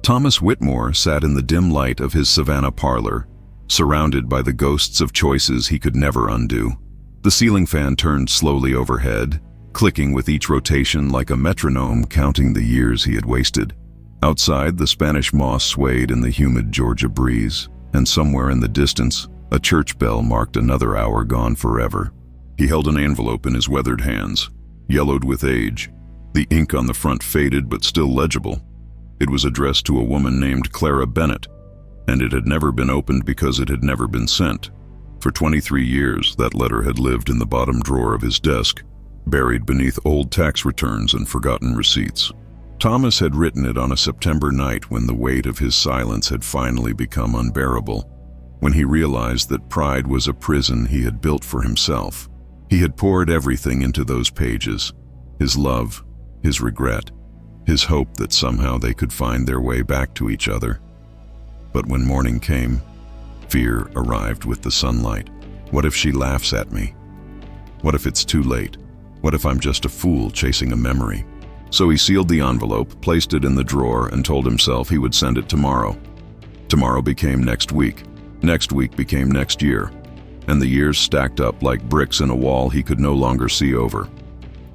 Thomas Whitmore sat in the dim light of his Savannah parlor, surrounded by the ghosts of choices he could never undo. The ceiling fan turned slowly overhead, clicking with each rotation like a metronome counting the years he had wasted. Outside, the Spanish moss swayed in the humid Georgia breeze, and somewhere in the distance, a church bell marked another hour gone forever. He held an envelope in his weathered hands, yellowed with age. The ink on the front faded but still legible. It was addressed to a woman named Clara Bennett, and it had never been opened because it had never been sent. For 23 years, that letter had lived in the bottom drawer of his desk, buried beneath old tax returns and forgotten receipts. Thomas had written it on a September night when the weight of his silence had finally become unbearable, when he realized that pride was a prison he had built for himself. He had poured everything into those pages, his love, his regret, his hope that somehow they could find their way back to each other. But when morning came, fear arrived with the sunlight. What if she laughs at me? What if it's too late? What if I'm just a fool chasing a memory? So he sealed the envelope, placed it in the drawer, and told himself he would send it tomorrow. Tomorrow became next week. Next week became next year. And the years stacked up like bricks in a wall he could no longer see over.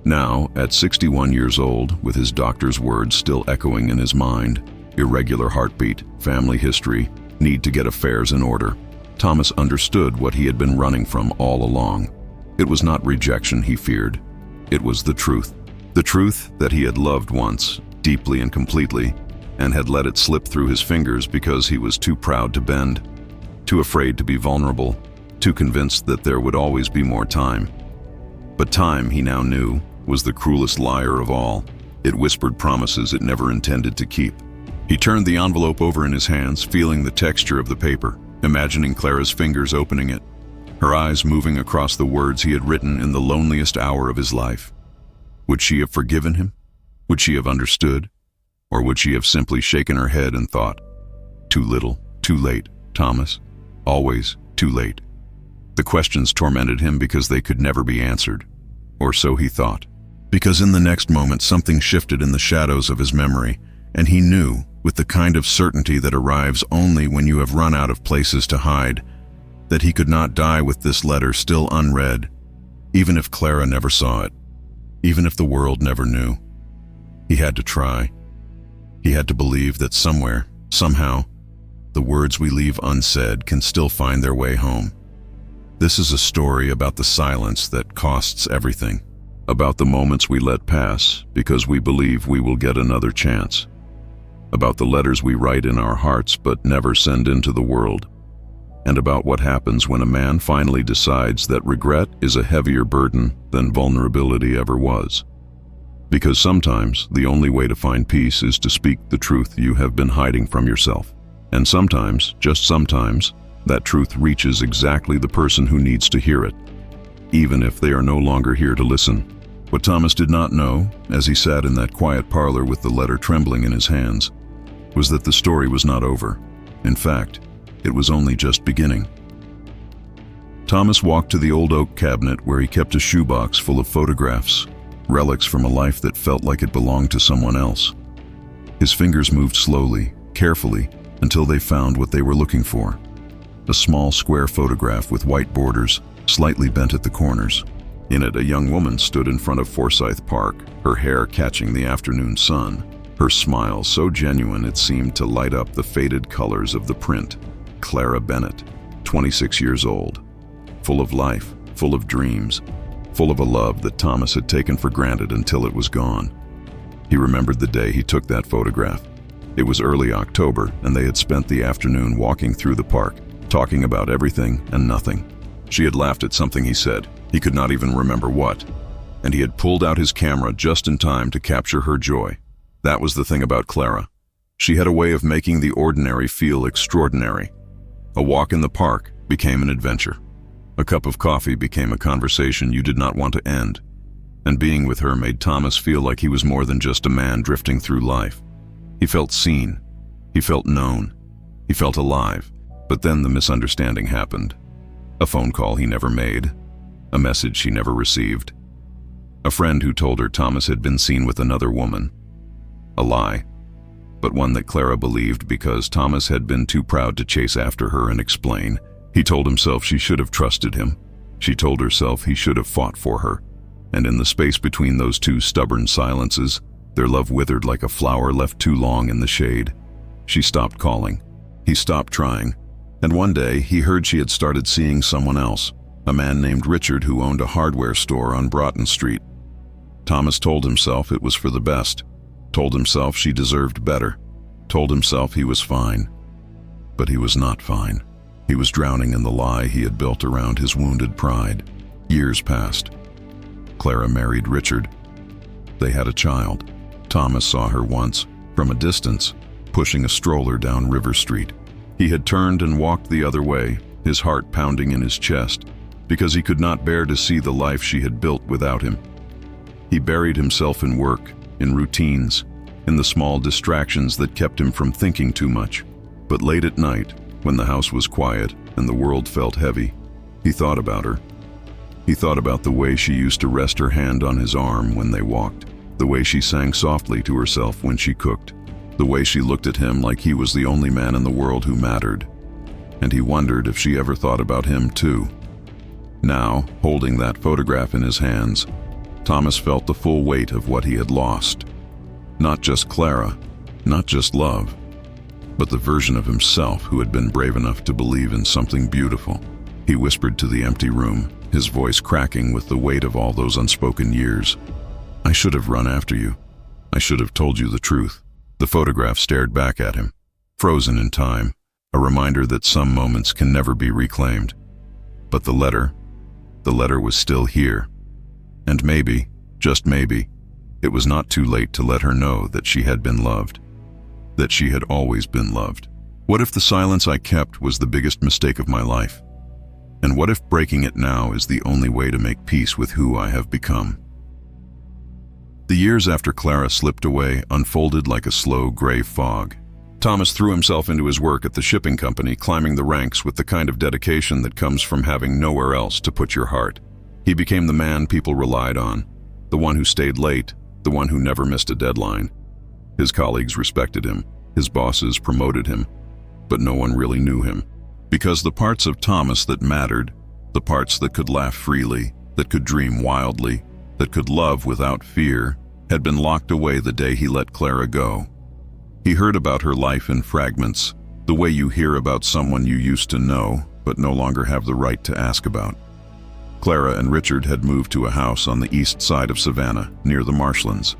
Now, at 61 years old, with his doctor's words still echoing in his mind, irregular heartbeat, family history, need to get affairs in order, Thomas understood what he had been running from all along. It was not rejection he feared. It was the truth. The truth that he had loved once, deeply and completely, and had let it slip through his fingers because he was too proud to bend, too afraid to be vulnerable, too convinced that there would always be more time. But time, he now knew, was the cruelest liar of all. It whispered promises it never intended to keep. He turned the envelope over in his hands, feeling the texture of the paper, imagining Clara's fingers opening it, her eyes moving across the words he had written in the loneliest hour of his life. Would she have forgiven him? Would she have understood? Or would she have simply shaken her head and thought, "Too little, too late, Thomas, always too late"? The questions tormented him because they could never be answered. Or so he thought. Because in the next moment something shifted in the shadows of his memory, and he knew, with the kind of certainty that arrives only when you have run out of places to hide, that he could not die with this letter still unread, even if Clara never saw it, even if the world never knew. He had to try. He had to believe that somewhere, somehow, the words we leave unsaid can still find their way home. This is a story about the silence that costs everything, about the moments we let pass because we believe we will get another chance, about the letters we write in our hearts but never send into the world, and about what happens when a man finally decides that regret is a heavier burden than vulnerability ever was. Because sometimes the only way to find peace is to speak the truth you have been hiding from yourself. And sometimes, just sometimes, that truth reaches exactly the person who needs to hear it, even if they are no longer here to listen. What Thomas did not know, as he sat in that quiet parlor with the letter trembling in his hands, was that the story was not over. In fact, it was only just beginning. Thomas walked to the old oak cabinet where he kept a shoebox full of photographs, relics from a life that felt like it belonged to someone else. His fingers moved slowly, carefully, until they found what they were looking for. A small square photograph with white borders, slightly bent at the corners. In it, a young woman stood in front of Forsyth Park, her hair catching the afternoon sun, her smile so genuine it seemed to light up the faded colors of the print. Clara Bennett, 26 years old, full of life, full of dreams, full of a love that Thomas had taken for granted until it was gone. He remembered the day he took that photograph. It was early October, and they had spent the afternoon walking through the park, talking about everything and nothing. She had laughed at something he said. He could not even remember what. And he had pulled out his camera just in time to capture her joy. That was the thing about Clara. She had a way of making the ordinary feel extraordinary. A walk in the park became an adventure. A cup of coffee became a conversation you did not want to end. And being with her made Thomas feel like he was more than just a man drifting through life. He felt seen. He felt known. He felt alive. But then the misunderstanding happened. A phone call he never made. A message she never received. A friend who told her Thomas had been seen with another woman. A lie. but one that Clara believed because Thomas had been too proud to chase after her and explain. He told himself she should have trusted him. She told herself he should have fought for her. And in the space between those two stubborn silences, their love withered like a flower left too long in the shade. She stopped calling. He stopped trying. And one day, he heard she had started seeing someone else, a man named Richard who owned a hardware store on Broughton Street. Thomas told himself it was for the best, told himself she deserved better, told himself he was fine. But he was not fine. He was drowning in the lie he had built around his wounded pride. Years passed. Clara married Richard. They had a child. Thomas saw her once, from a distance, pushing a stroller down River Street. He had turned and walked the other way, his heart pounding in his chest, because he could not bear to see the life she had built without him. He buried himself in work, in routines, in the small distractions that kept him from thinking too much. But late at night, when the house was quiet and the world felt heavy, he thought about her. He thought about the way she used to rest her hand on his arm when they walked, the way she sang softly to herself when she cooked, the way she looked at him like he was the only man in the world who mattered. And he wondered if she ever thought about him too. Now, holding that photograph in his hands, Thomas felt the full weight of what he had lost. Not just Clara, not just love, but the version of himself who had been brave enough to believe in something beautiful. He whispered to the empty room, his voice cracking with the weight of all those unspoken years. "I should have run after you. I should have told you the truth." The photograph stared back at him, frozen in time, a reminder that some moments can never be reclaimed. But the letter was still here. And maybe, just maybe, it was not too late to let her know that she had been loved, that she had always been loved. What if the silence I kept was the biggest mistake of my life? And what if breaking it now is the only way to make peace with who I have become? The years after Clara slipped away unfolded like a slow gray fog. Thomas threw himself into his work at the shipping company, climbing the ranks with the kind of dedication that comes from having nowhere else to put your heart. He became the man people relied on, the one who stayed late, the one who never missed a deadline. His colleagues respected him, his bosses promoted him, but no one really knew him. Because the parts of Thomas that mattered, the parts that could laugh freely, that could dream wildly, that could love without fear, had been locked away the day he let Clara go. He heard about her life in fragments, the way you hear about someone you used to know, but no longer have the right to ask about. Clara and Richard had moved to a house on the east side of Savannah, near the marshlands.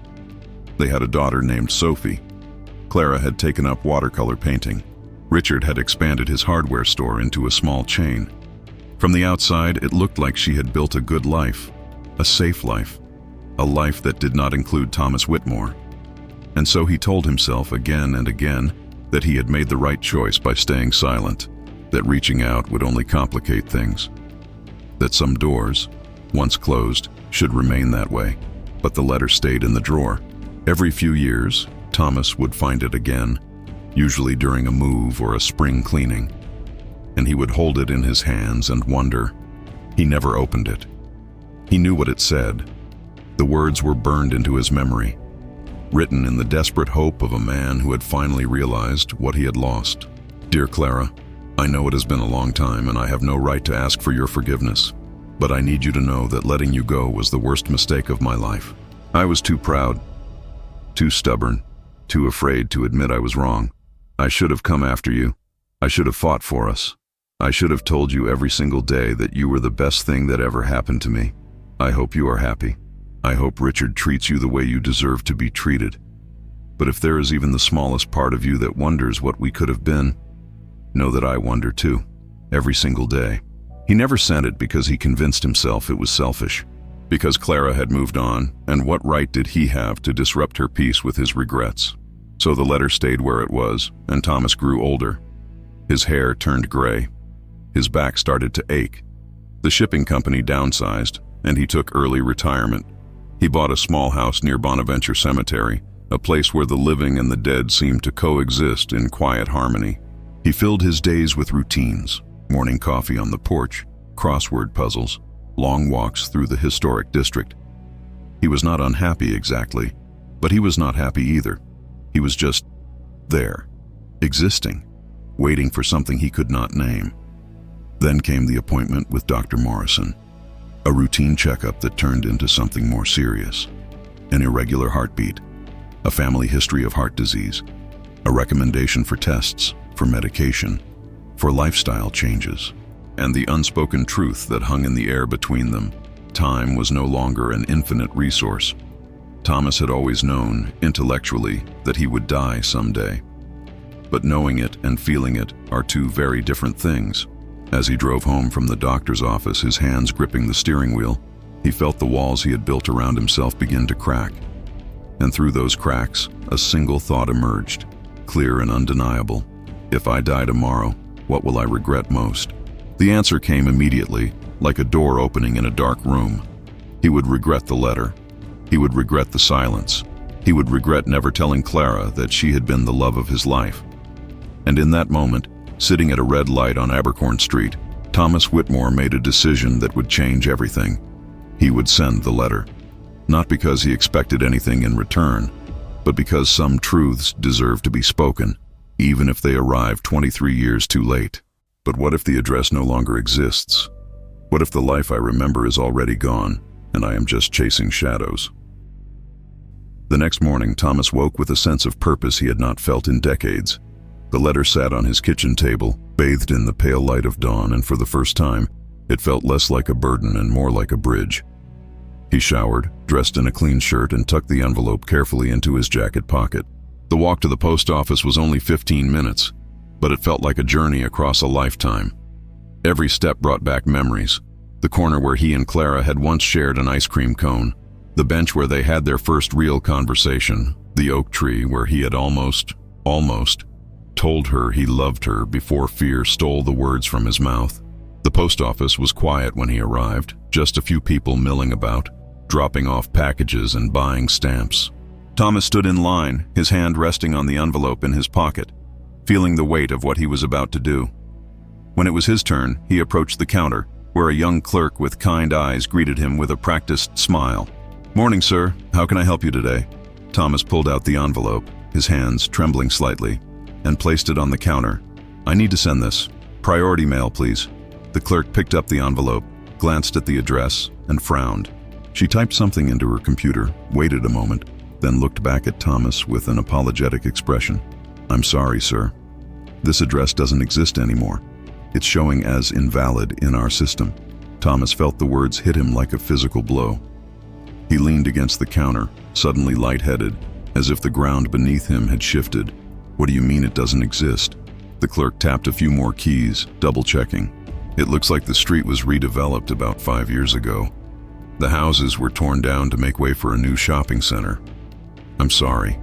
They had a daughter named Sophie. Clara had taken up watercolor painting. Richard had expanded his hardware store into a small chain. From the outside, it looked like she had built a good life, a safe life, a life that did not include Thomas Whitmore. And so he told himself again and again that he had made the right choice by staying silent, that reaching out would only complicate things, that some doors, once closed, should remain that way. But the letter stayed in the drawer. Every few years, Thomas would find it again, usually during a move or a spring cleaning, and he would hold it in his hands and wonder. He never opened it. He knew what it said. The words were burned into his memory, written in the desperate hope of a man who had finally realized what he had lost. "Dear Clara, I know it has been a long time and I have no right to ask for your forgiveness, but I need you to know that letting you go was the worst mistake of my life. I was too proud, too stubborn, too afraid to admit I was wrong. I should have come after you. I should have fought for us. I should have told you every single day that you were the best thing that ever happened to me. I hope you are happy. I hope Richard treats you the way you deserve to be treated. But if there is even the smallest part of you that wonders what we could have been, know that I wonder too, every single day." He never sent it because he convinced himself it was selfish, because Clara had moved on, and what right did he have to disrupt her peace with his regrets? So the letter stayed where it was, and Thomas grew older. His hair turned gray. His back started to ache. The shipping company downsized, and he took early retirement. He bought a small house near Bonaventure Cemetery, a place where the living and the dead seemed to coexist in quiet harmony. He filled his days with routines, morning coffee on the porch, crossword puzzles, long walks through the historic district. He was not unhappy exactly, but he was not happy either. He was just there, existing, waiting for something he could not name. Then came the appointment with Dr. Morrison, a routine checkup that turned into something more serious. An irregular heartbeat, a family history of heart disease, a recommendation for tests, for medication, for lifestyle changes, and the unspoken truth that hung in the air between them. Time was no longer an infinite resource. Thomas had always known, intellectually, that he would die someday. But knowing it and feeling it are two very different things. As he drove home from the doctor's office, his hands gripping the steering wheel, he felt the walls he had built around himself begin to crack. And through those cracks, a single thought emerged, clear and undeniable. If I die tomorrow, what will I regret most? The answer came immediately, like a door opening in a dark room. He would regret the letter. He would regret the silence. He would regret never telling Clara that she had been the love of his life. And in that moment, sitting at a red light on Abercorn Street, Thomas Whitmore made a decision that would change everything. He would send the letter. Not because he expected anything in return, but because some truths deserve to be spoken, even if they arrive 23 years too late. But what if the address no longer exists? What if the life I remember is already gone, and I am just chasing shadows? The next morning, Thomas woke with a sense of purpose he had not felt in decades. The letter sat on his kitchen table, bathed in the pale light of dawn, and for the first time, it felt less like a burden and more like a bridge. He showered, dressed in a clean shirt, and tucked the envelope carefully into his jacket pocket. The walk to the post office was only 15 minutes, but it felt like a journey across a lifetime. Every step brought back memories. The corner where he and Clara had once shared an ice cream cone, the bench where they had their first real conversation, the oak tree where he had almost told her he loved her before fear stole the words from his mouth. The post office was quiet when he arrived, just a few people milling about, dropping off packages and buying stamps. Thomas stood in line, his hand resting on the envelope in his pocket, feeling the weight of what he was about to do. When it was his turn, he approached the counter, where a young clerk with kind eyes greeted him with a practiced smile. "Morning, sir. How can I help you today?" Thomas pulled out the envelope, his hands trembling slightly, and placed it on the counter. "I need to send this. Priority mail, please." The clerk picked up the envelope, glanced at the address, and frowned. She typed something into her computer, waited a moment, then looked back at Thomas with an apologetic expression. "I'm sorry, sir. This address doesn't exist anymore. It's showing as invalid in our system." Thomas felt the words hit him like a physical blow. He leaned against the counter, suddenly lightheaded, as if the ground beneath him had shifted. "What do you mean it doesn't exist?" The clerk tapped a few more keys, double-checking. "It looks like the street was redeveloped about 5 years ago. The houses were torn down to make way for a new shopping center. I'm sorry."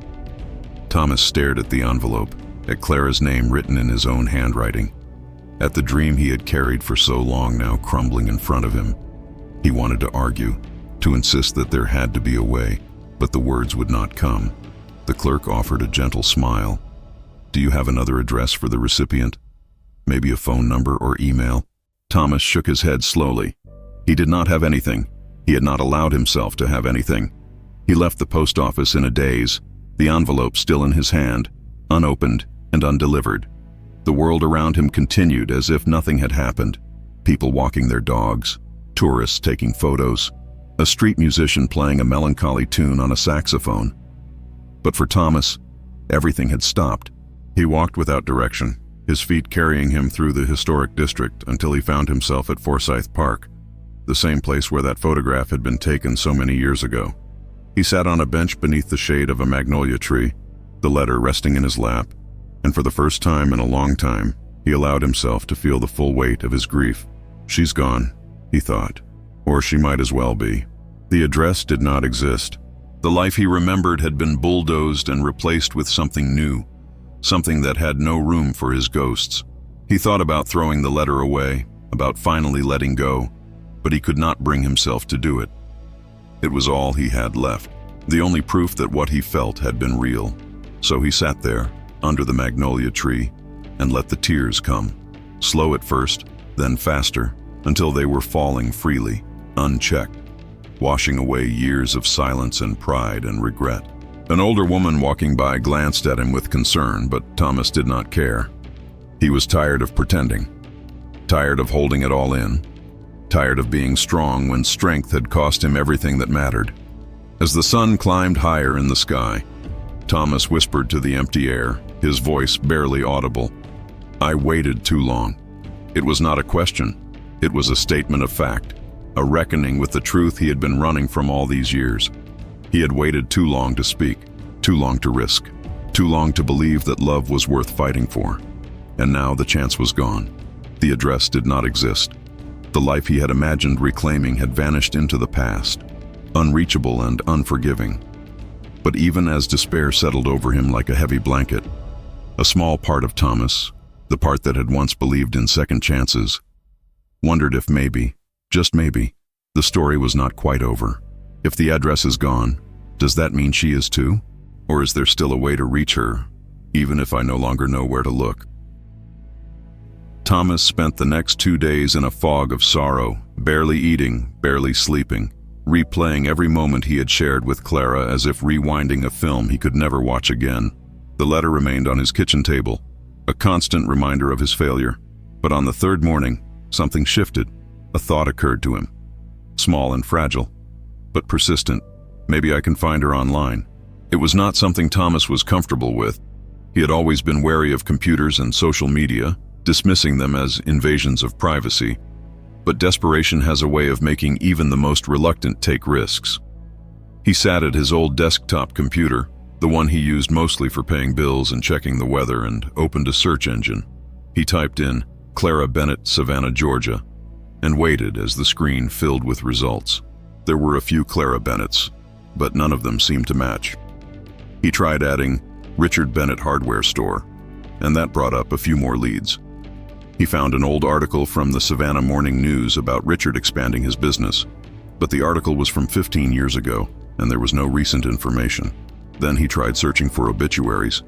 Thomas stared at the envelope, at Clara's name written in his own handwriting, at the dream he had carried for so long now crumbling in front of him. He wanted to argue, to insist that there had to be a way, but the words would not come. The clerk offered a gentle smile. "Do you have another address for the recipient? Maybe a phone number or email?" Thomas shook his head slowly. He did not have anything. He had not allowed himself to have anything. He left the post office in a daze, the envelope still in his hand, unopened and undelivered. The world around him continued as if nothing had happened. People walking their dogs, tourists taking photos, a street musician playing a melancholy tune on a saxophone. But for Thomas, everything had stopped. He walked without direction, his feet carrying him through the historic district until he found himself at Forsyth Park, the same place where that photograph had been taken so many years ago. He sat on a bench beneath the shade of a magnolia tree, the letter resting in his lap, and for the first time in a long time, he allowed himself to feel the full weight of his grief. "She's gone," he thought, "or she might as well be." The address did not exist. The life he remembered had been bulldozed and replaced with something new, something that had no room for his ghosts. He thought about throwing the letter away, about finally letting go, but he could not bring himself to do it. It was all he had left, the only proof that what he felt had been real. So he sat there, under the magnolia tree, and let the tears come, slow at first, then faster, until they were falling freely, unchecked, washing away years of silence and pride and regret. An older woman walking by glanced at him with concern, but Thomas did not care. He was tired of pretending, tired of holding it all in, tired of being strong when strength had cost him everything that mattered. As the sun climbed higher in the sky, Thomas whispered to the empty air, his voice barely audible. "I waited too long." It was not a question. It was a statement of fact, a reckoning with the truth he had been running from all these years. He had waited too long to speak, too long to risk, too long to believe that love was worth fighting for. And now the chance was gone. The address did not exist. The life he had imagined reclaiming had vanished into the past, unreachable and unforgiving. But even as despair settled over him like a heavy blanket, a small part of Thomas, the part that had once believed in second chances, wondered if maybe, just maybe, the story was not quite over. If the address is gone, does that mean she is too? Or is there still a way to reach her, even if I no longer know where to look? Thomas spent the next 2 days in a fog of sorrow, barely eating, barely sleeping, replaying every moment he had shared with Clara as if rewinding a film he could never watch again. The letter remained on his kitchen table, a constant reminder of his failure. But on the third morning, something shifted. A thought occurred to him. Small and fragile, but persistent. Maybe I can find her online. It was not something Thomas was comfortable with. He had always been wary of computers and social media, dismissing them as invasions of privacy. But desperation has a way of making even the most reluctant take risks. He sat at his old desktop computer, the one he used mostly for paying bills and checking the weather, and opened a search engine. He typed in Clara Bennett, Savannah, Georgia, and waited as the screen filled with results. There were a few Clara Bennetts, but none of them seemed to match. He tried adding Richard Bennett Hardware Store, and that brought up a few more leads. He found an old article from the Savannah Morning News about Richard expanding his business, but the article was from 15 years ago, and there was no recent information. Then he tried searching for obituaries,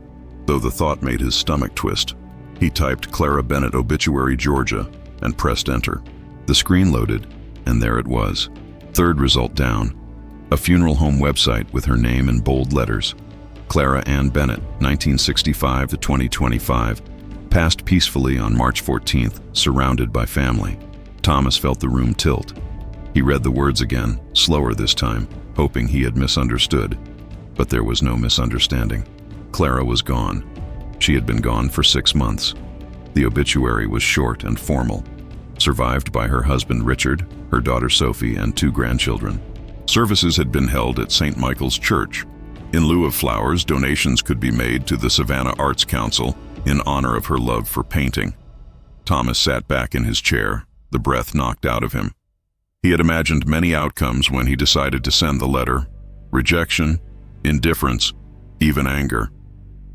though the thought made his stomach twist. He typed Clara Bennett Obituary, Georgia, and pressed enter. The screen loaded, and there it was. Third result down, a funeral home website with her name in bold letters. Clara Ann Bennett, 1965 to 2025, passed peacefully on March 14th, surrounded by family. Thomas felt the room tilt. He read the words again, slower this time, hoping he had misunderstood. But there was no misunderstanding. Clara was gone. She had been gone for 6 months. The obituary was short and formal. Survived by her husband Richard, her daughter Sophie, and 2 grandchildren. Services had been held at St. Michael's Church. In lieu of flowers, donations could be made to the Savannah Arts Council in honor of her love for painting. Thomas sat back in his chair, the breath knocked out of him. He had imagined many outcomes when he decided to send the letter: rejection, indifference, even anger.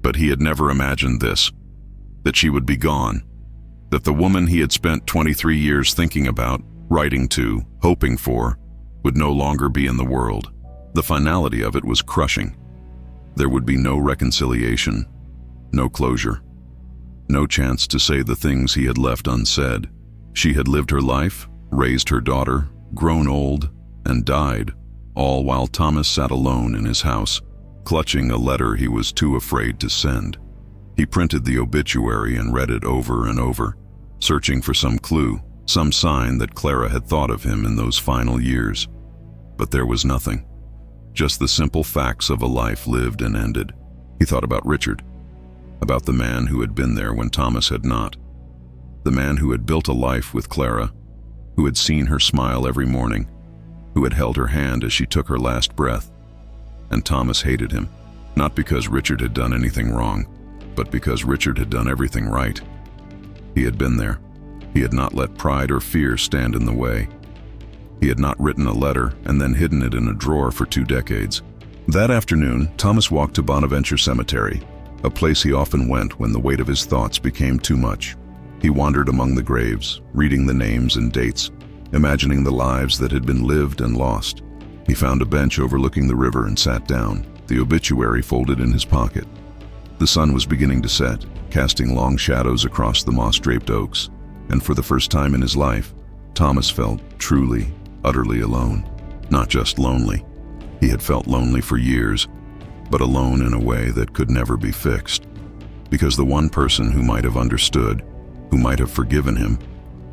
But he had never imagined this, that she would be gone, that the woman he had spent 23 years thinking about, writing to, hoping for, would no longer be in the world. The finality of it was crushing. There would be no reconciliation, no closure, no chance to say the things he had left unsaid. She had lived her life, raised her daughter, grown old, and died, all while Thomas sat alone in his house, clutching a letter he was too afraid to send. He printed the obituary and read it over and over, searching for some clue, some sign that Clara had thought of him in those final years. But there was nothing. Just the simple facts of a life lived and ended. He thought about Richard, about the man who had been there when Thomas had not, the man who had built a life with Clara, who had seen her smile every morning, who had held her hand as she took her last breath. And Thomas hated him, not because Richard had done anything wrong, but because Richard had done everything right. He had been there. He had not let pride or fear stand in the way. He had not written a letter and then hidden it in a drawer for 2 decades. That afternoon, Thomas walked to Bonaventure Cemetery, a place he often went when the weight of his thoughts became too much. He wandered among the graves, reading the names and dates, imagining the lives that had been lived and lost. He found a bench overlooking the river and sat down, the obituary folded in his pocket. The sun was beginning to set, casting long shadows across the moss-draped oaks, and for the first time in his life, Thomas felt truly, utterly alone. Not just lonely. He had felt lonely for years, but alone in a way that could never be fixed. Because the one person who might have understood, who might have forgiven him,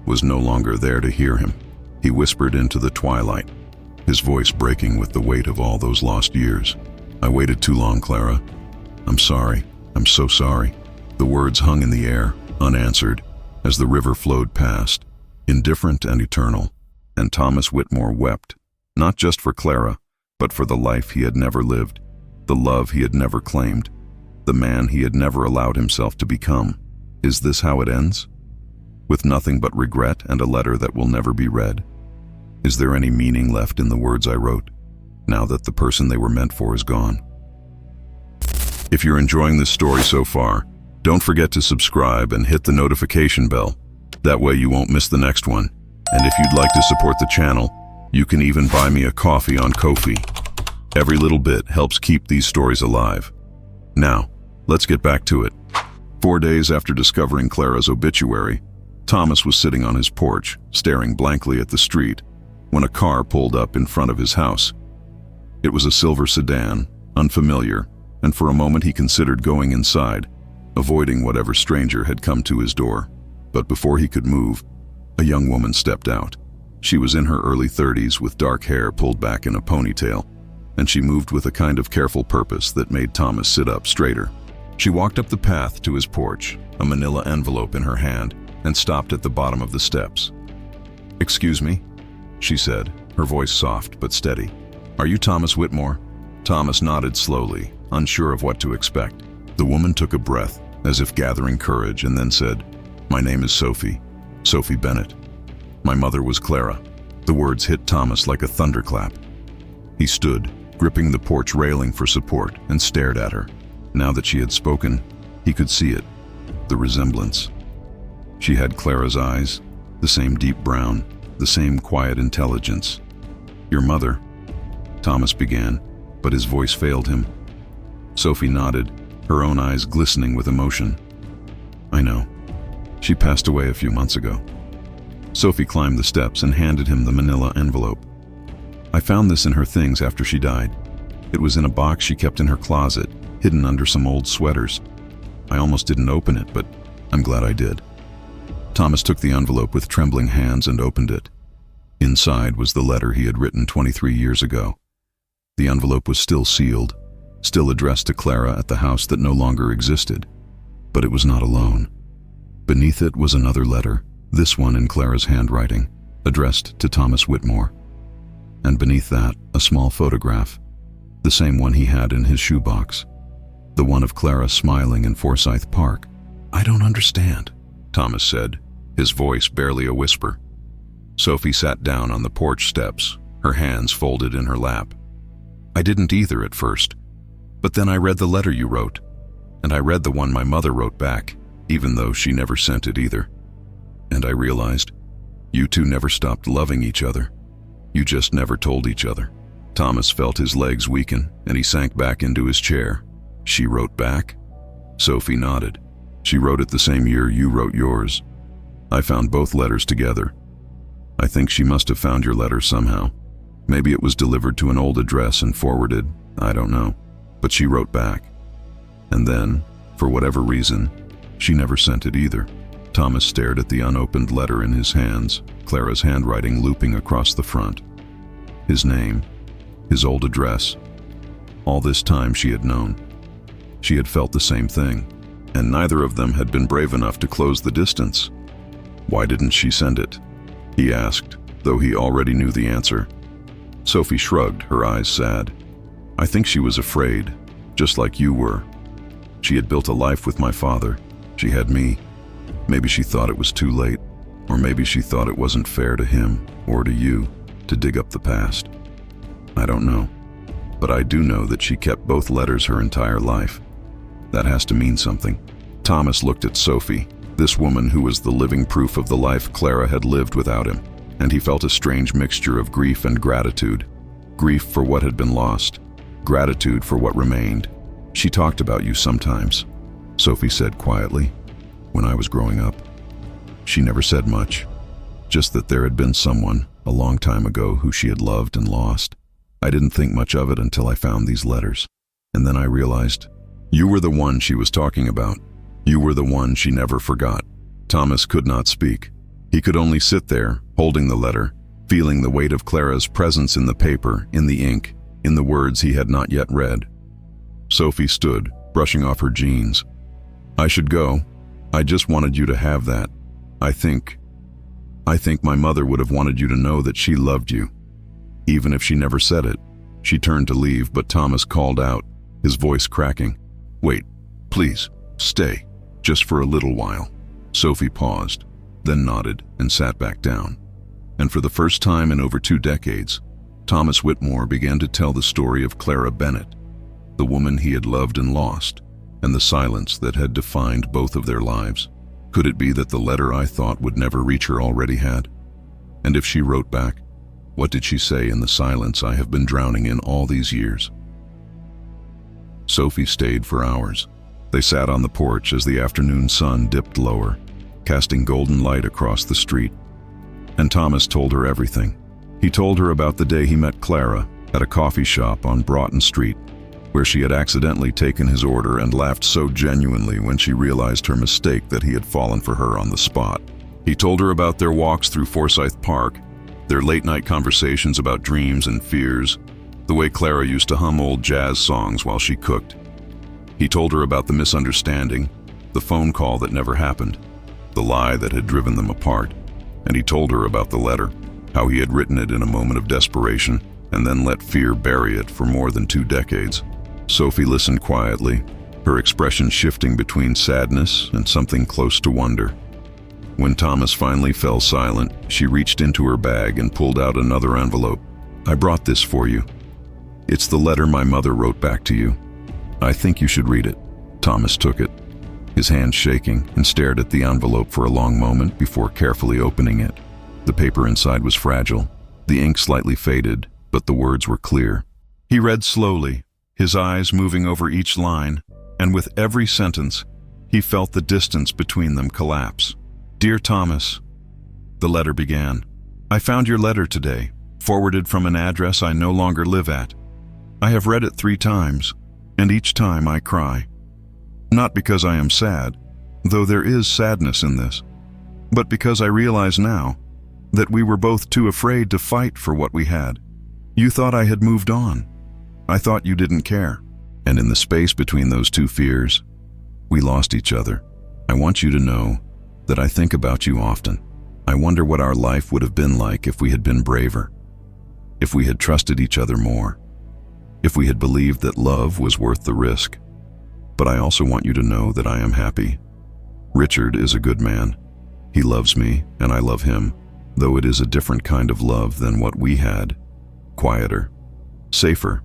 was no longer there to hear him. He whispered into the twilight, his voice breaking with the weight of all those lost years. "I waited too long, Clara. I'm sorry. I'm so sorry." The words hung in the air, unanswered, as the river flowed past, indifferent and eternal. And Thomas Whitmore wept, not just for Clara, but for the life he had never lived, the love he had never claimed, the man he had never allowed himself to become. Is this how it ends? With nothing but regret and a letter that will never be read? Is there any meaning left in the words I wrote, now that the person they were meant for is gone? If you're enjoying this story so far, don't forget to subscribe and hit the notification bell. That way you won't miss the next one. And if you'd like to support the channel, you can even buy me a coffee on Ko-fi. Every little bit helps keep these stories alive. Now, let's get back to it. 4 days after discovering Clara's obituary, Thomas was sitting on his porch, staring blankly at the street, when a car pulled up in front of his house. It was a silver sedan, unfamiliar, and for a moment he considered going inside, avoiding whatever stranger had come to his door. But before he could move, a young woman stepped out. She was in her early 30s with dark hair pulled back in a ponytail, and she moved with a kind of careful purpose that made Thomas sit up straighter. She walked up the path to his porch, a manila envelope in her hand, and stopped at the bottom of the steps. "Excuse me," she said, her voice soft but steady. "Are you Thomas Whitmore?" Thomas nodded slowly, unsure of what to expect. The woman took a breath, as if gathering courage, and then said, "My name is Sophie Bennett. My mother was Clara." The words hit Thomas like a thunderclap. He stood, gripping the porch railing for support, and stared at her. Now that she had spoken, he could see it, the resemblance. She had Clara's eyes, the same deep brown, the same quiet intelligence. "Your mother," Thomas began, but his voice failed him. Sophie nodded, her own eyes glistening with emotion. "I know. She passed away a few months ago." Sophie climbed the steps and handed him the manila envelope. "I found this in her things after she died. It was in a box she kept in her closet, hidden under some old sweaters. I almost didn't open it, but I'm glad I did." Thomas took the envelope with trembling hands and opened it. Inside was the letter he had written 23 years ago. The envelope was still sealed, still addressed to Clara at the house that no longer existed. But it was not alone. Beneath it was another letter, this one in Clara's handwriting, addressed to Thomas Whitmore. And beneath that, a small photograph, the same one he had in his shoebox, the one of Clara smiling in Forsyth Park. "I don't understand," Thomas said, his voice barely a whisper. Sophie sat down on the porch steps, her hands folded in her lap. "I didn't either at first, but then I read the letter you wrote, and I read the one my mother wrote back, even though she never sent it either. And I realized, you two never stopped loving each other. You just never told each other." Thomas felt his legs weaken, and he sank back into his chair. "She wrote back?" Sophie nodded. "She wrote it the same year you wrote yours. I found both letters together. I think she must have found your letter somehow. Maybe it was delivered to an old address and forwarded, I don't know. But she wrote back. And then, for whatever reason, she never sent it either." Thomas stared at the unopened letter in his hands, Clara's handwriting looping across the front. His name, his old address. All this time she had known. She had felt the same thing, and neither of them had been brave enough to close the distance. "Why didn't she send it?" he asked, though he already knew the answer. Sophie shrugged, her eyes sad. "I think she was afraid, just like you were. She had built a life with my father. She had me. Maybe she thought it was too late, or maybe she thought it wasn't fair to him, or to you, to dig up the past. I don't know. But I do know that she kept both letters her entire life. That has to mean something." Thomas looked at Sophie, this woman who was the living proof of the life Clara had lived without him, and he felt a strange mixture of grief and gratitude. Grief for what had been lost, gratitude for what remained. "She talked about you sometimes," Sophie said quietly, "when I was growing up. She never said much, just that there had been someone, a long time ago, who she had loved and lost. I didn't think much of it until I found these letters." And then I realized, you were the one she was talking about. You were the one she never forgot. Thomas could not speak. He could only sit there, holding the letter, feeling the weight of Clara's presence in the paper, in the ink, in the words he had not yet read. Sophie stood, brushing off her jeans. I should go. I just wanted you to have that. I think my mother would have wanted you to know that she loved you, even if she never said it. She turned to leave, but Thomas called out, his voice cracking. Wait, please, stay, just for a little while. Sophie paused, then nodded and sat back down. And for the first time in over 2 decades, Thomas Whitmore began to tell the story of Clara Bennett, the woman he had loved and lost, and the silence that had defined both of their lives. Could it be that the letter I thought would never reach her already had? And if she wrote back, what did she say in the silence I have been drowning in all these years? Sophie stayed for hours. They sat on the porch as the afternoon sun dipped lower, casting golden light across the street. And Thomas told her everything. He told her about the day he met Clara at a coffee shop on Broughton Street, where she had accidentally taken his order and laughed so genuinely when she realized her mistake that he had fallen for her on the spot. He told her about their walks through Forsyth Park, their late-night conversations about dreams and fears, the way Clara used to hum old jazz songs while she cooked. He told her about the misunderstanding, the phone call that never happened, the lie that had driven them apart, and he told her about the letter, how he had written it in a moment of desperation and then let fear bury it for more than 2 decades. Sophie listened quietly, her expression shifting between sadness and something close to wonder. When Thomas finally fell silent, she reached into her bag and pulled out another envelope. I brought this for you. It's the letter my mother wrote back to you. I think you should read it. Thomas took it, his hand shaking, and stared at the envelope for a long moment before carefully opening it. The paper inside was fragile, the ink slightly faded, but the words were clear. He read slowly, his eyes moving over each line, and with every sentence, he felt the distance between them collapse. Dear Thomas, the letter began. I found your letter today, forwarded from an address I no longer live at. I have read it 3 times, and each time I cry. Not because I am sad, though there is sadness in this, but because I realize now that we were both too afraid to fight for what we had. You thought I had moved on. I thought you didn't care. And in the space between those 2 fears, we lost each other. I want you to know that I think about you often. I wonder what our life would have been like if we had been braver, if we had trusted each other more, if we had believed that love was worth the risk. But I also want you to know that I am happy. Richard is a good man. He loves me, and I love him, though it is a different kind of love than what we had. Quieter, safer,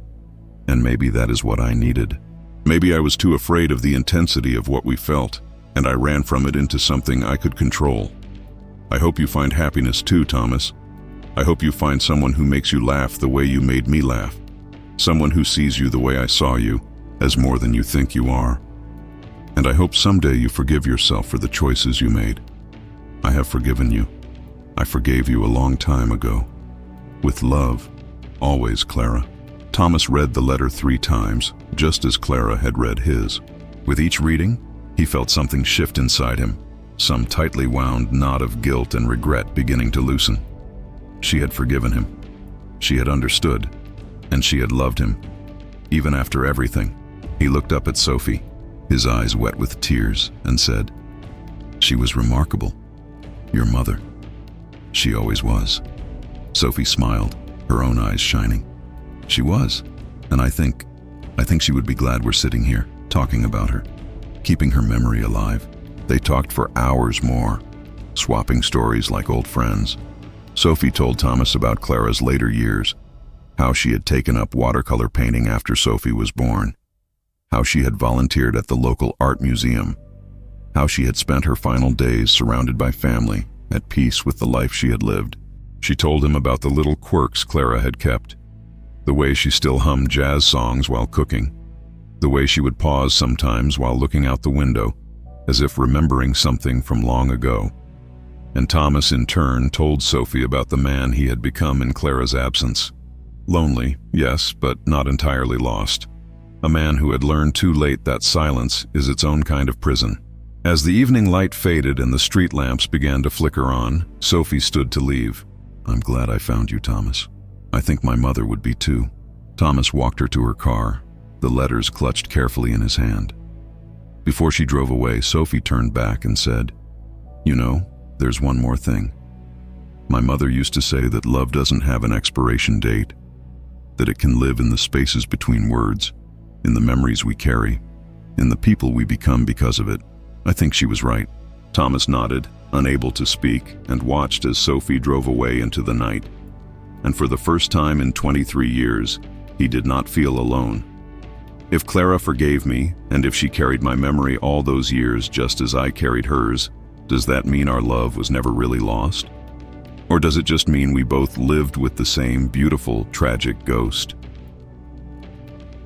and maybe that is what I needed. Maybe I was too afraid of the intensity of what we felt, and I ran from it into something I could control. I hope you find happiness too, Thomas. I hope you find someone who makes you laugh the way you made me laugh. Someone who sees you the way I saw you, as more than you think you are. And I hope someday you forgive yourself for the choices you made. I have forgiven you. I forgave you a long time ago. With love, always, Clara. Thomas read the letter 3 times, just as Clara had read his. With each reading, he felt something shift inside him, some tightly wound knot of guilt and regret beginning to loosen. She had forgiven him. She had understood, and she had loved him. Even after everything, he looked up at Sophie, his eyes wet with tears, and said, "She was remarkable. Your mother. She always was." Sophie smiled, her own eyes shining. She was, and I think she would be glad we're sitting here, talking about her, keeping her memory alive. They talked for hours more, swapping stories like old friends. Sophie told Thomas about Clara's later years, how she had taken up watercolor painting after Sophie was born, how she had volunteered at the local art museum, how she had spent her final days surrounded by family, at peace with the life she had lived. She told him about the little quirks Clara had kept, the way she still hummed jazz songs while cooking, the way she would pause sometimes while looking out the window, as if remembering something from long ago. And Thomas, in turn, told Sophie about the man he had become in Clara's absence. Lonely, yes, but not entirely lost. A man who had learned too late that silence is its own kind of prison. As the evening light faded and the street lamps began to flicker on, Sophie stood to leave. "I'm glad I found you, Thomas. I think my mother would be too." Thomas walked her to her car, the letters clutched carefully in his hand. Before she drove away, Sophie turned back and said, "You know, there's one more thing. My mother used to say that love doesn't have an expiration date, that it can live in the spaces between words, in the memories we carry, in the people we become because of it." I think she was right. Thomas nodded, unable to speak, and watched as Sophie drove away into the night. And for the first time in 23 years, he did not feel alone. If Clara forgave me, and if she carried my memory all those years just as I carried hers, does that mean our love was never really lost? Or does it just mean we both lived with the same beautiful, tragic ghost?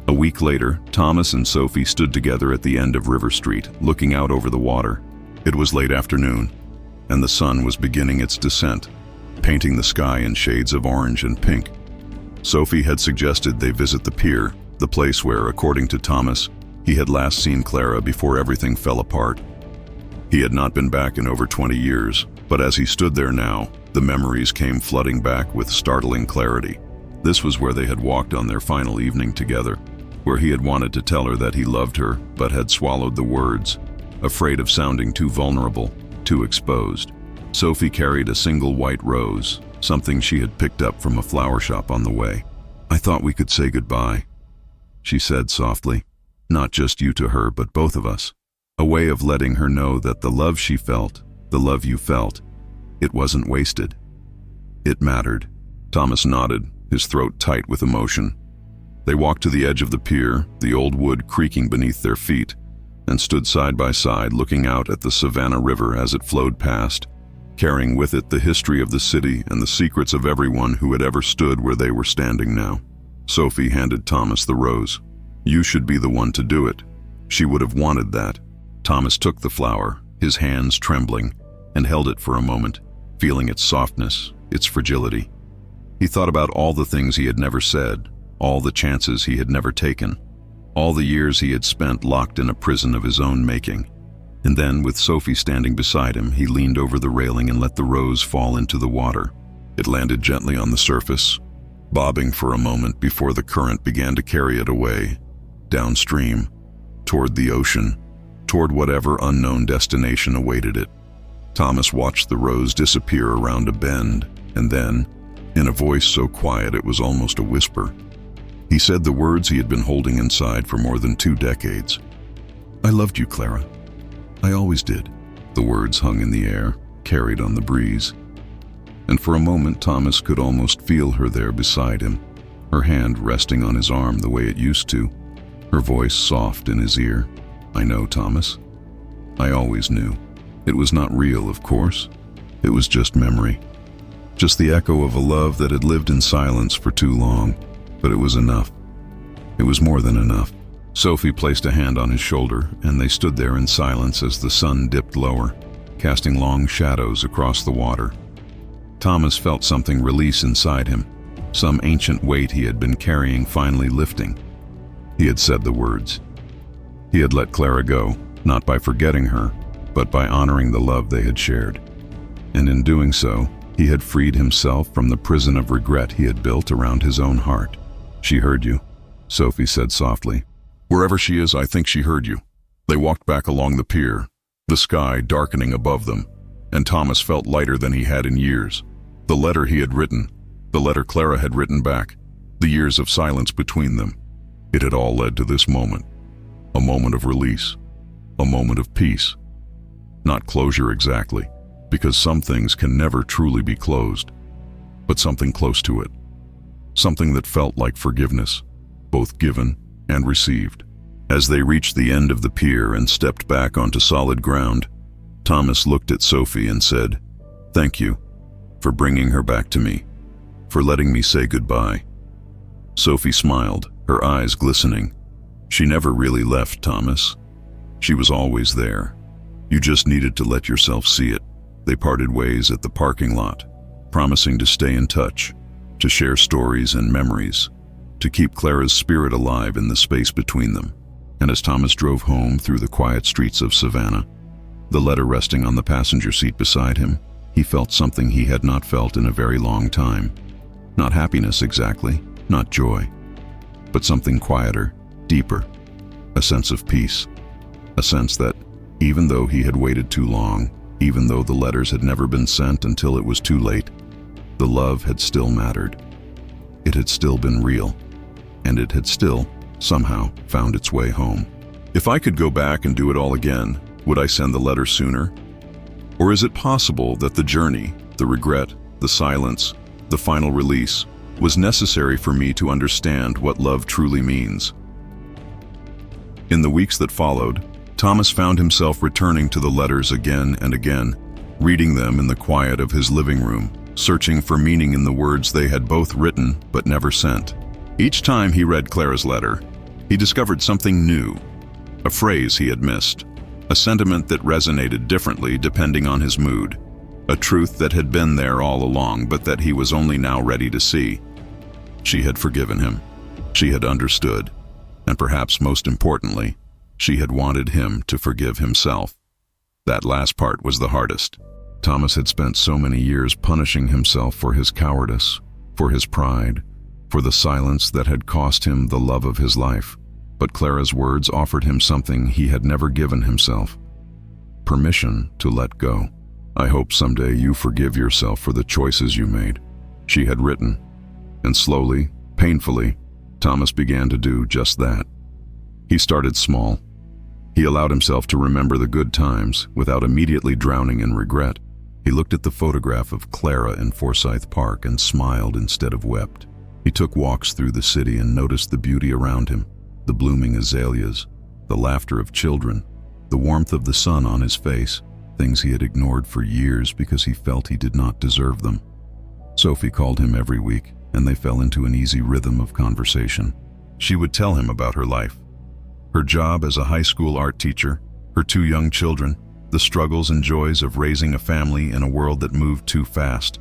A week later, Thomas and Sophie stood together at the end of River Street, looking out over the water. It was late afternoon, and the sun was beginning its descent, painting the sky in shades of orange and pink. Sophie had suggested they visit the pier, the place where, according to Thomas, he had last seen Clara before everything fell apart. He had not been back in over 20 years, but as he stood there now, the memories came flooding back with startling clarity. This was where they had walked on their final evening together, where he had wanted to tell her that he loved her, but had swallowed the words, afraid of sounding too vulnerable, too exposed. Sophie carried a single white rose, something she had picked up from a flower shop on the way. "I thought we could say goodbye," she said softly. "Not just you to her, but both of us." A way of letting her know that the love she felt, the love you felt, it wasn't wasted. It mattered. Thomas nodded, his throat tight with emotion. They walked to the edge of the pier, the old wood creaking beneath their feet, and stood side by side looking out at the Savannah River as it flowed past, carrying with it the history of the city and the secrets of everyone who had ever stood where they were standing now. Sophie handed Thomas the rose. "You should be the one to do it." She would have wanted that. Thomas took the flower, his hands trembling, and held it for a moment, feeling its softness, its fragility. He thought about all the things he had never said, all the chances he had never taken, all the years he had spent locked in a prison of his own making. And then, with Sophie standing beside him, he leaned over the railing and let the rose fall into the water. It landed gently on the surface, bobbing for a moment before the current began to carry it away, downstream, toward the ocean, toward whatever unknown destination awaited it. Thomas watched the rose disappear around a bend, and then, in a voice so quiet it was almost a whisper, he said the words he had been holding inside for more than 2 decades. "I loved you, Clara. I always did." The words hung in the air, carried on the breeze. And for a moment Thomas could almost feel her there beside him, her hand resting on his arm the way it used to, her voice soft in his ear. "I know, Thomas. I always knew." It was not real, of course. It was just memory. Just the echo of a love that had lived in silence for too long. But it was enough. It was more than enough. Sophie placed a hand on his shoulder, and they stood there in silence as the sun dipped lower, casting long shadows across the water. Thomas felt something release inside him, some ancient weight he had been carrying finally lifting. He had said the words. He had let Clara go, not by forgetting her, but by honoring the love they had shared. And in doing so, he had freed himself from the prison of regret he had built around his own heart. "She heard you," Sophie said softly. "Wherever she is, I think she heard you." They walked back along the pier, the sky darkening above them, and Thomas felt lighter than he had in years. The letter he had written, the letter Clara had written back, the years of silence between them, it had all led to this moment. A moment of release, a moment of peace. Not closure exactly, because some things can never truly be closed, but something close to it. Something that felt like forgiveness, both given and received. As they reached the end of the pier and stepped back onto solid ground, Thomas looked at Sophie and said, "Thank you for bringing her back to me, for letting me say goodbye." Sophie smiled, her eyes glistening. "She never really left, Thomas. She was always there. You just needed to let yourself see it." They parted ways at the parking lot, promising to stay in touch, to share stories and memories, to keep Clara's spirit alive in the space between them. And as Thomas drove home through the quiet streets of Savannah, the letter resting on the passenger seat beside him, he felt something he had not felt in a very long time. Not happiness exactly, not joy, but something quieter, deeper, a sense of peace, a sense that, even though he had waited too long, even though the letters had never been sent until it was too late, the love had still mattered. It had still been real, and it had still, somehow, found its way home. If I could go back and do it all again, would I send the letter sooner? Or is it possible that the journey, the regret, the silence, the final release, was necessary for me to understand what love truly means? In the weeks that followed, Thomas found himself returning to the letters again and again, reading them in the quiet of his living room, searching for meaning in the words they had both written but never sent. Each time he read Clara's letter, he discovered something new, a phrase he had missed, a sentiment that resonated differently depending on his mood, a truth that had been there all along but that he was only now ready to see. She had forgiven him. She had understood. And perhaps most importantly, she had wanted him to forgive himself. That last part was the hardest. Thomas had spent so many years punishing himself for his cowardice, for his pride, for the silence that had cost him the love of his life. But Clara's words offered him something he had never given himself: permission to let go. "I hope someday you forgive yourself for the choices you made," she had written. And slowly, painfully, Thomas began to do just that. He started small. He allowed himself to remember the good times without immediately drowning in regret. He looked at the photograph of Clara in Forsyth Park and smiled instead of wept. He took walks through the city and noticed the beauty around him, the blooming azaleas, the laughter of children, the warmth of the sun on his face, things he had ignored for years because he felt he did not deserve them. Sophie called him every week, and they fell into an easy rhythm of conversation. She would tell him about her life, her job as a high school art teacher, her 2 young children, the struggles and joys of raising a family in a world that moved too fast.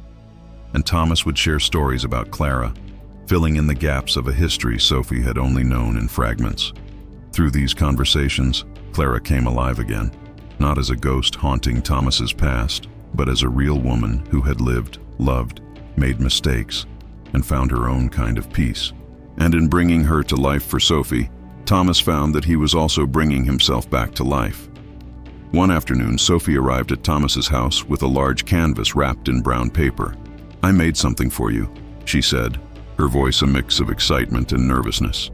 And Thomas would share stories about Clara, filling in the gaps of a history Sophie had only known in fragments. Through these conversations, Clara came alive again, not as a ghost haunting Thomas's past, but as a real woman who had lived, loved, made mistakes, and found her own kind of peace. And in bringing her to life for Sophie, Thomas found that he was also bringing himself back to life. One afternoon, Sophie arrived at Thomas's house with a large canvas wrapped in brown paper. "I made something for you," she said, her voice a mix of excitement and nervousness.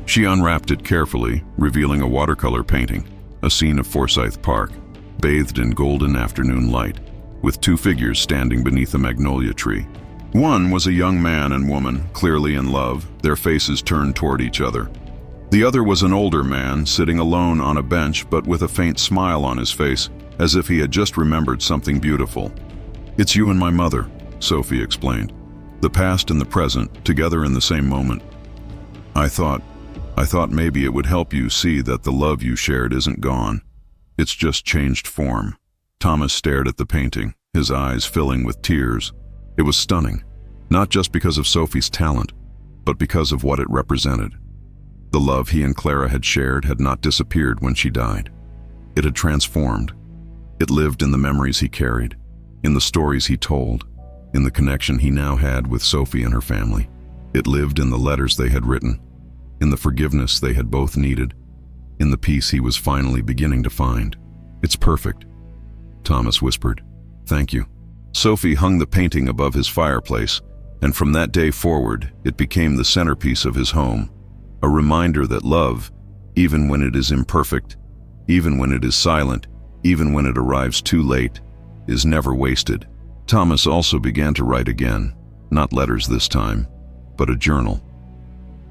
She unwrapped it carefully, revealing a watercolor painting, a scene of Forsyth Park, bathed in golden afternoon light, with 2 figures standing beneath a magnolia tree. One was a young man and woman, clearly in love, their faces turned toward each other. The other was an older man, sitting alone on a bench but with a faint smile on his face, as if he had just remembered something beautiful. "It's you and my mother," Sophie explained. "The past and the present, together in the same moment. I thought maybe it would help you see that the love you shared isn't gone. It's just changed form." Thomas stared at the painting, his eyes filling with tears. It was stunning, not just because of Sophie's talent, but because of what it represented. The love he and Clara had shared had not disappeared when she died. It had transformed. It lived in the memories he carried, in the stories he told, in the connection he now had with Sophie and her family. It lived in the letters they had written, in the forgiveness they had both needed, in the peace he was finally beginning to find. "It's perfect," Thomas whispered. "Thank you." Sophie hung the painting above his fireplace, and from that day forward, it became the centerpiece of his home, a reminder that love, even when it is imperfect, even when it is silent, even when it arrives too late, is never wasted. Thomas also began to write again, not letters this time, but a journal.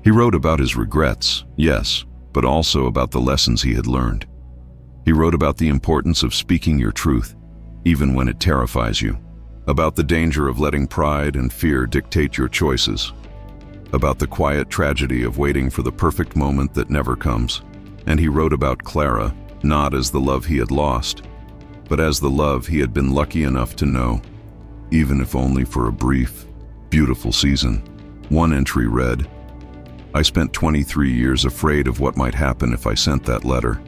He wrote about his regrets, yes, but also about the lessons he had learned. He wrote about the importance of speaking your truth, even when it terrifies you, about the danger of letting pride and fear dictate your choices, about the quiet tragedy of waiting for the perfect moment that never comes. And he wrote about Clara, not as the love he had lost, but as the love he had been lucky enough to know, even if only for a brief, beautiful season. One entry read, I spent 23 years afraid of what might happen if I sent that letter.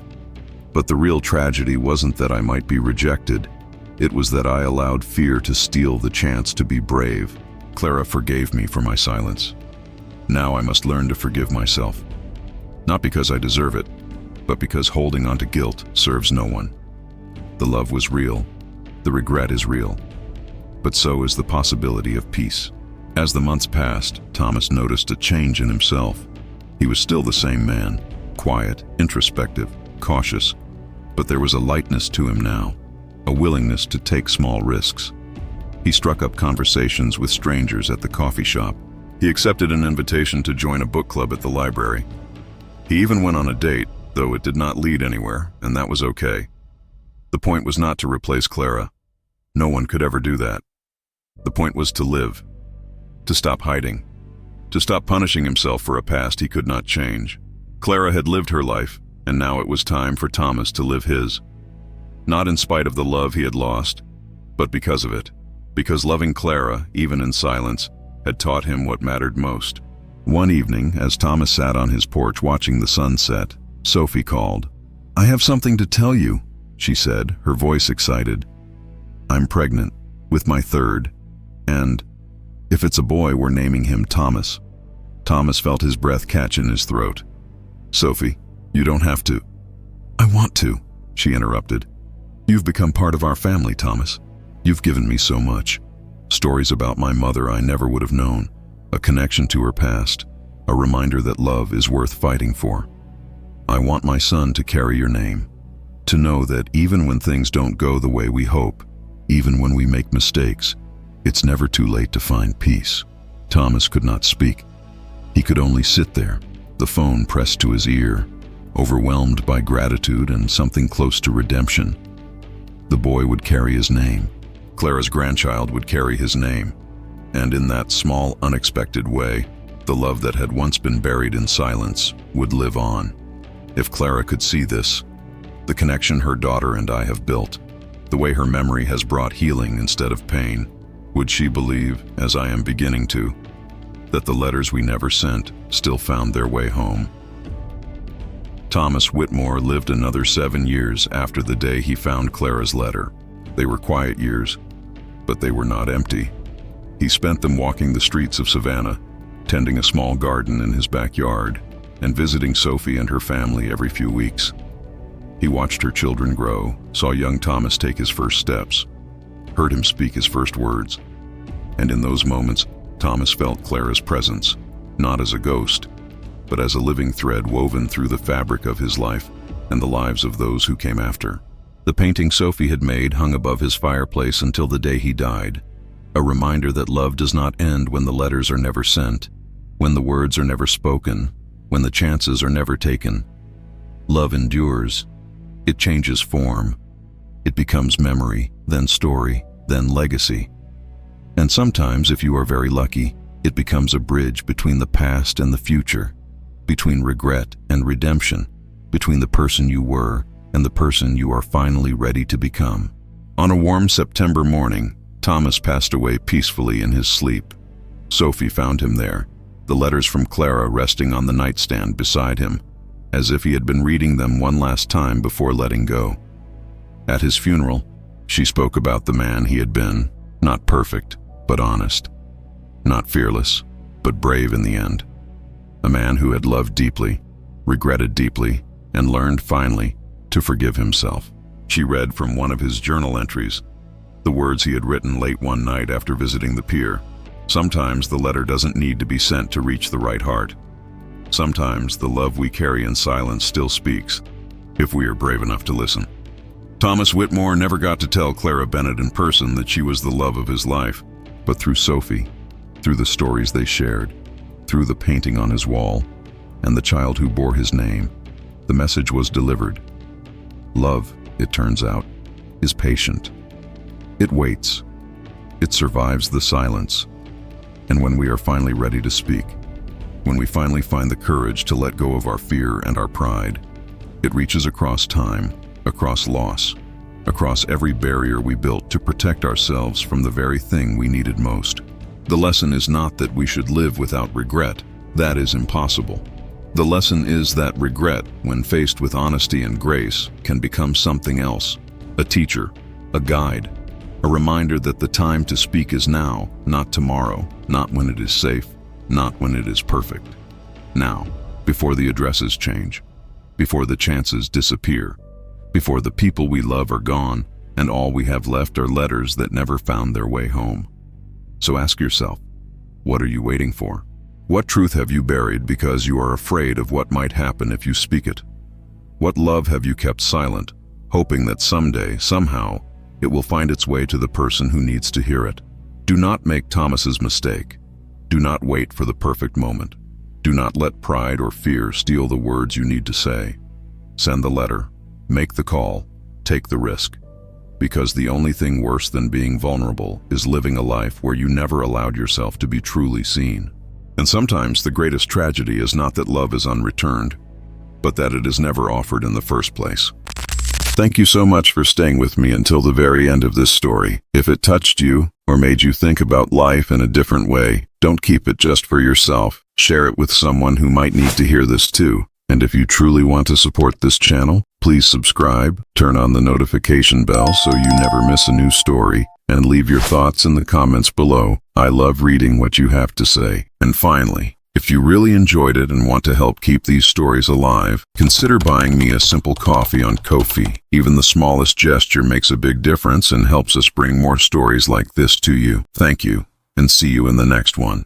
But the real tragedy wasn't that I might be rejected. It was that I allowed fear to steal the chance to be brave. Clara forgave me for my silence. Now I must learn to forgive myself. Not because I deserve it, but because holding on to guilt serves no one. The love was real. The regret is real. But so is the possibility of peace. As the months passed, Thomas noticed a change in himself. He was still the same man, quiet, introspective, cautious, but there was a lightness to him now, a willingness to take small risks. He struck up conversations with strangers at the coffee shop. He accepted an invitation to join a book club at the library. He even went on a date, though it did not lead anywhere, and that was okay. The point was not to replace Clara. No one could ever do that. The point was to live, to stop hiding, to stop punishing himself for a past he could not change. Clara had lived her life, and now it was time for Thomas to live his. Not in spite of the love he had lost, but because of it. Because loving Clara, even in silence, had taught him what mattered most. One evening, as Thomas sat on his porch watching the sunset, Sophie called. "I have something to tell you," she said, her voice excited. "I'm pregnant, with my third, and if it's a boy, we're naming him Thomas." Thomas felt his breath catch in his throat. "Sophie, you don't have to." "I want to," she interrupted. "You've become part of our family, Thomas. You've given me so much. Stories about my mother I never would have known, a connection to her past, a reminder that love is worth fighting for. I want my son to carry your name, to know that even when things don't go the way we hope, even when we make mistakes, it's never too late to find peace." Thomas could not speak. He could only sit there, the phone pressed to his ear, overwhelmed by gratitude and something close to redemption. The boy would carry his name. Clara's grandchild would carry his name. And in that small, unexpected way, the love that had once been buried in silence would live on. If Clara could see this, the connection her daughter and I have built, the way her memory has brought healing instead of pain, would she believe, as I am beginning to, that the letters we never sent still found their way home? Thomas Whitmore lived another 7 years after the day he found Clara's letter. They were quiet years, but they were not empty. He spent them walking the streets of Savannah, tending a small garden in his backyard, and visiting Sophie and her family every few weeks. He watched her children grow, saw young Thomas take his first steps, heard him speak his first words. And in those moments, Thomas felt Clara's presence, not as a ghost, but as a living thread woven through the fabric of his life and the lives of those who came after. The painting Sophie had made hung above his fireplace until the day he died, a reminder that love does not end when the letters are never sent, when the words are never spoken, when the chances are never taken. Love endures. It changes form. It becomes memory, then story, then legacy. And sometimes, if you are very lucky, it becomes a bridge between the past and the future, between regret and redemption, between the person you were and the person you are finally ready to become. On a warm September morning, Thomas passed away peacefully in his sleep. Sophie found him there, the letters from Clara resting on the nightstand beside him, as if he had been reading them one last time before letting go. At his funeral, she spoke about the man he had been, not perfect, but honest. Not fearless, but brave in the end. A man who had loved deeply, regretted deeply, and learned finally to forgive himself. She read from one of his journal entries, the words he had written late one night after visiting the pier. Sometimes the letter doesn't need to be sent to reach the right heart. Sometimes the love we carry in silence still speaks, if we are brave enough to listen. Thomas Whitmore never got to tell Clara Bennett in person that she was the love of his life, but through Sophie, through the stories they shared, through the painting on his wall, and the child who bore his name, the message was delivered. Love, it turns out, is patient. It waits. It survives the silence. And when we are finally ready to speak, when we finally find the courage to let go of our fear and our pride, it reaches across time, across loss, across every barrier we built to protect ourselves from the very thing we needed most. The lesson is not that we should live without regret, That is impossible. The lesson is that regret, when faced with honesty and grace, can become something else. A teacher, a guide, a reminder that the time to speak is now, not tomorrow, not when it is safe, not when it is perfect. Now, before the addresses change, before the chances disappear, before the people we love are gone, and all we have left are letters that never found their way home. So ask yourself, what are you waiting for? What truth have you buried because you are afraid of what might happen if you speak it? What love have you kept silent, hoping that someday, somehow, it will find its way to the person who needs to hear it? Do not make Thomas's mistake. Do not wait for the perfect moment. Do not let pride or fear steal the words you need to say. Send the letter, make the call, take the risk. Because the only thing worse than being vulnerable is living a life where you never allowed yourself to be truly seen. And sometimes the greatest tragedy is not that love is unreturned, but that it is never offered in the first place. Thank you so much for staying with me until the very end of this story. If it touched you or made you think about life in a different way, don't keep it just for yourself. Share it with someone who might need to hear this too. And if you truly want to support this channel, please subscribe, turn on the notification bell so you never miss a new story, and leave your thoughts in the comments below. I love reading what you have to say. And finally, if you really enjoyed it and want to help keep these stories alive, consider buying me a simple coffee on Ko-fi. Even the smallest gesture makes a big difference and helps us bring more stories like this to you. Thank you, and see you in the next one.